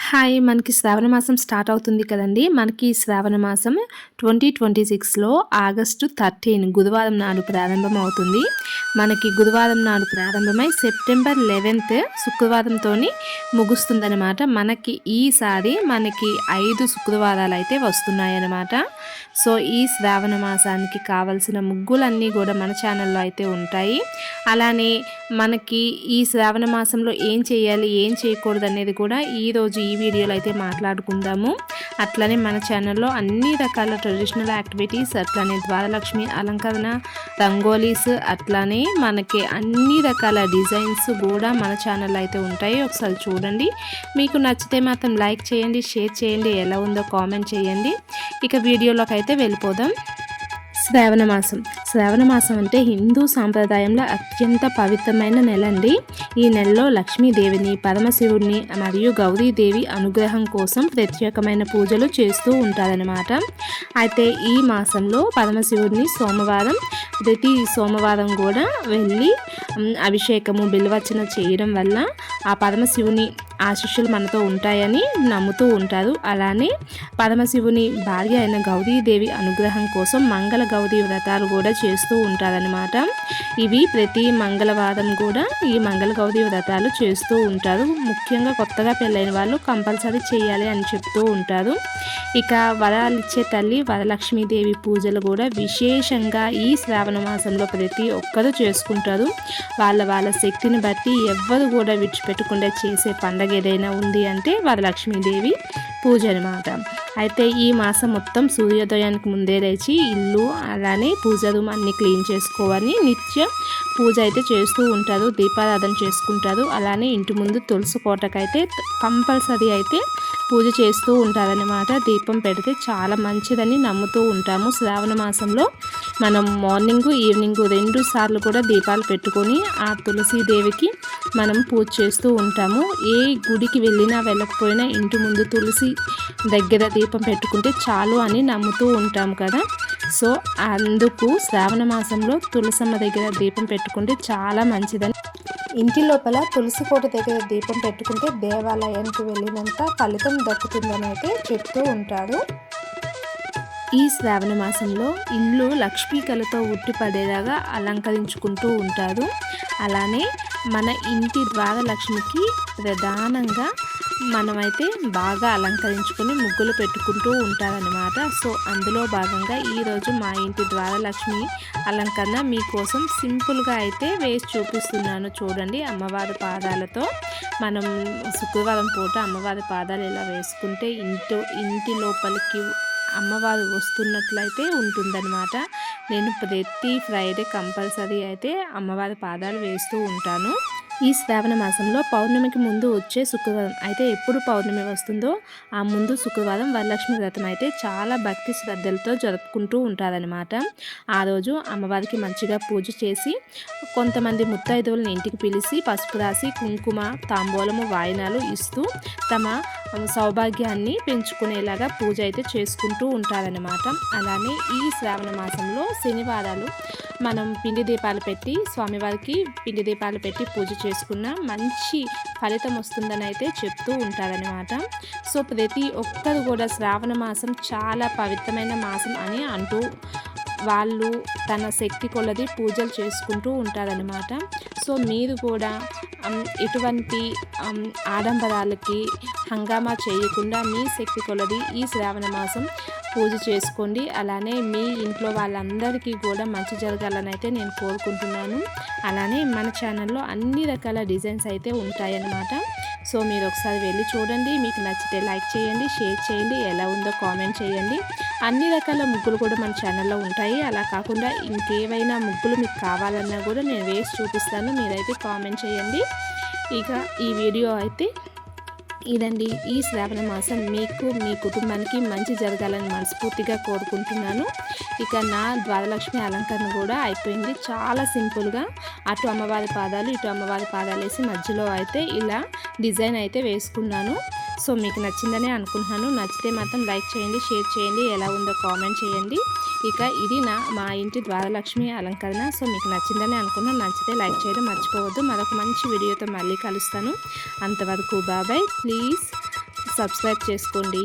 Hi! మనకి శ్రావణ మాసం start అవుతుంది కదండీ! మనకి శ్రావణ మాసం 2026లో ఆగస్టు 13 గురువారం నాడు ప్రారంభమవుతుంది. మనకి గురువారం నాడు ప్రారంభమై సెప్టెంబర్ 11 శుక్రవారంతోని ముగుస్తుందనమాట. మనకి ఈసారి 5 శుక్రవారాలైతే వస్తున్నాయన్నమాట. సో, ఈ శ్రావణ మాసానికి కావాల్సిన ముగ్గులన్నీ కూడా మన ఛానల్లో అయితే ఉంటాయి. అలానే మనకి ఈ శ్రావణ మాసంలో ఏం చేయాలి, ఏం చేయకూడదు అనేది కూడా ఈరోజు ఈ వీడియోలో అయితే మాట్లాడుకుందాము. అట్లనే మన ఛానల్లో అన్ని రకాల ట్రెడిషనల్ యాక్టివిటీస్, అట్లానే ద్వారలక్ష్మి అలంకరణ, రంగోలీస్, అట్లానే మనకి అన్ని రకాల డిజైన్స్ కూడా మన ఛానల్లో అయితే ఉంటాయి. ఒకసారి చూడండి. మీకు నచ్చితే మాత్రం లైక్ చేయండి, షేర్ చేయండి, ఎలా ఉందో కామెంట్ చేయండి. ఇక వీడియోలోకి అయితే వెళ్ళిపోదాం. శ్రావణ మాసం అంటే హిందూ సాంప్రదాయంలో అత్యంత పవిత్రమైన నెల అండి. ఈ నెలలో లక్ష్మీదేవిని, పరమశివుడిని మరియు గౌరీదేవి అనుగ్రహం కోసం ప్రత్యేకమైన పూజలు చేస్తూ ఉంటారనమాట. అయితే ఈ మాసంలో పరమశివుడిని ప్రతి సోమవారం కూడా వెళ్ళి అభిషేకము, బిల్వచన చేయడం వల్ల ఆ పరమశివుని ఆశీస్సులు మనతో ఉంటాయని నమ్ముతూ ఉంటారు. అలానే పరమశివుని భార్య అయిన గౌరీదేవి అనుగ్రహం కోసం మంగళ గౌరీ వ్రతాలు కూడా చేస్తూ ఉంటారనమాట. ఇవి ప్రతి మంగళవారం కూడా ఈ మంగళ గౌరీ వ్రతాలు చేస్తూ ఉంటారు. ముఖ్యంగా కొత్తగా పెళ్ళైన వాళ్ళు కంపల్సరీ చేయాలి అని చెప్తూ ఉంటారు. ఇక వరాలిచ్చే తల్లి వరలక్ష్మీదేవి పూజలు కూడా విశేషంగా ఈ శ్రావణ మాసంలో ప్రతి ఒక్కరూ చేసుకుంటారు. వాళ్ళ శక్తిని బట్టి ఎవ్వరు కూడా విడిచిపెట్టకుండా చేసే పండగ ఏదైనా ఉంది అంటే వరలక్ష్మీదేవి పూజ అనమాట. అయితే ఈ మాసం మొత్తం సూర్యోదయానికి ముందే లేచి ఇల్లు అలానే పూజ రూమ్ అన్ని క్లీన్ చేసుకోవాలి. నిత్యం పూజ అయితే చేస్తూ ఉంటారు, దీపారాధన చేసుకుంటారు. అలానే ఇంటి ముందు తులసి కోటకైతే కంపల్సరీ అయితే పూజ చేస్తూ ఉంటారనమాట. దీపం పెడితే చాలా మంచిదని నమ్ముతూ ఉంటాము. శ్రావణ మాసంలో మనం మార్నింగ్ ఈవినింగ్ 2 సార్లు కూడా దీపాలు పెట్టుకొని ఆ తులసీదేవికి మనం పూజ చేస్తూ ఉంటాము. ఏ గుడికి వెళ్ళినా వెళ్ళకపోయినా ఇంటి ముందు తులసి దగ్గర దీపం పెట్టుకుంటే చాలు అని నమ్ముతూ ఉంటాము కదా. సో అందుకు శ్రావణ మాసంలో తులసమ్మ దగ్గర దీపం పెట్టుకుంటే చాలా మంచిదని, ఇంటి లోపల తులసి కోట దగ్గర దీపం పెట్టుకుంటే దేవాలయానికి వెళ్ళినంత ఫలితం దక్కుతుందని అయితే చెప్తూ ఉంటారు. ఈ శ్రావణ మాసంలో ఇల్లు లక్ష్మీ కళతో ఉట్టిపడేలాగా అలంకరించుకుంటూ ఉంటారు. అలానే మన ఇంటి ద్వారలక్ష్మికి ప్రధానంగా మనమైతే బాగా అలంకరించుకొని ముగ్గులు పెట్టుకుంటూ ఉంటారనమాట. సో అందులో భాగంగా ఈరోజు మా ఇంటి ద్వారలక్ష్మి అలంకరణ మీకోసం సింపుల్గా అయితే వేసి చూపిస్తున్నాను. చూడండి, అమ్మవారి పాదాలతో మనం శుక్రవారం పూట అమ్మవారి పాదాలు ఇలా వేసుకుంటే ఇంటి లోపలికి అమ్మవారు వస్తున్నట్లయితే ఉంటుందన్నమాట. నేను ప్రతి ఫ్రైడే కంపల్సరీ అయితే అమ్మవారి పాదాలు వేస్తూ ఉంటాను. ఈ శ్రావణ మాసంలో పౌర్ణమికి ముందు వచ్చే శుక్రవారం అయితే ఎప్పుడు పౌర్ణమి వస్తుందో ఆ ముందు శుక్రవారం వరలక్ష్మి వ్రతం అయితే చాలా భక్తి శ్రద్ధలతో జరుపుకుంటూ ఉంటారనమాట. ఆ రోజు అమ్మవారికి మంచిగా పూజ చేసి కొంతమంది ముత్తైదువులను ఇంటికి పిలిచి పసుపు రాసి కుంకుమ, తాంబూలము, వాయినాలు ఇస్తూ తమ సౌభాగ్యాన్ని పెంచుకునేలాగా పూజ అయితే చేసుకుంటూ ఉంటారనమాట. అలానే ఈ శ్రావణ మాసంలో శనివారాలు మనం పిండి దీపాలు పెట్టి స్వామివారికి పిండి దీపాలు పెట్టి పూజ చేసుకున్న మంచి ఫలితం వస్తుందని అయితే చెప్తూ ఉంటారనమాట. సో ప్రతి ఒక్కరు కూడా శ్రావణ మాసం చాలా పవిత్రమైన మాసం అని అంటూ వాళ్ళు తన శక్తి కొలది పూజలు చేసుకుంటూ ఉంటారనమాట. సో మీరు కూడా ఎటువంటి ఆడంబరాలకి హంగామా చేయకుండా మీ శక్తి కొలది ఈ శ్రావణ మాసం పూజ చేసుకోండి. అలానే మీ ఇంట్లో వాళ్ళందరికీ కూడా మంచి జరగాలని అయితే నేను కోరుకుంటున్నాను. అలానే మన ఛానల్లో అన్ని రకాల డిజైన్స్ అయితే ఉంటాయన్నమాట. సో మీరు ఒకసారి వెళ్ళి చూడండి. మీకు నచ్చితే లైక్ చేయండి, షేర్ చేయండి, ఎలా ఉందో కామెంట్ చేయండి. అన్ని రకాల ముగ్గులు కూడా మన ఛానల్లో ఉంటాయి. అలా కాకుండా ఇంకేవైనా ముగ్గులు మీకు కావాలన్నా కూడా నేను వేసి చూపిస్తాను, మీరైతే కామెంట్ చేయండి. ఇక ఈ వీడియో అయితే ఇదండి. ఈ శ్రావణ మాసం మీకు, మీ కుటుంబానికి మంచి జరగాలని మనస్ఫూర్తిగా కోరుకుంటున్నాను. ఇక నా ద్వారలక్ష్మి అలంకరణ కూడా అయిపోయింది. చాలా సింపుల్గా అటు అమ్మవారి పాదాలు ఇటు అమ్మవారి పాదాలు వేసి మధ్యలో అయితే ఇలా డిజైన్ అయితే వేసుకున్నాను. సో మీకు నచ్చిందనే అనుకుంటున్నాను. నచ్చితే మాత్రం లైక్ చేయండి, షేర్ చేయండి, ఎలా ఉందో కామెంట్ చేయండి. ఇక ఇది మా ఇంటి ద్వారలక్ష్మి అలంకరణ. సో మీకు నచ్చిందని అనుకున్నాను. నచ్చితే లైక్ చేయడం మర్చిపోవద్దు. మరొక మంచి వీడియోతో మళ్ళీ కలుస్తాను. అంతవరకు బాబాయ్. ప్లీజ్ సబ్స్క్రైబ్ చేసుకోండి.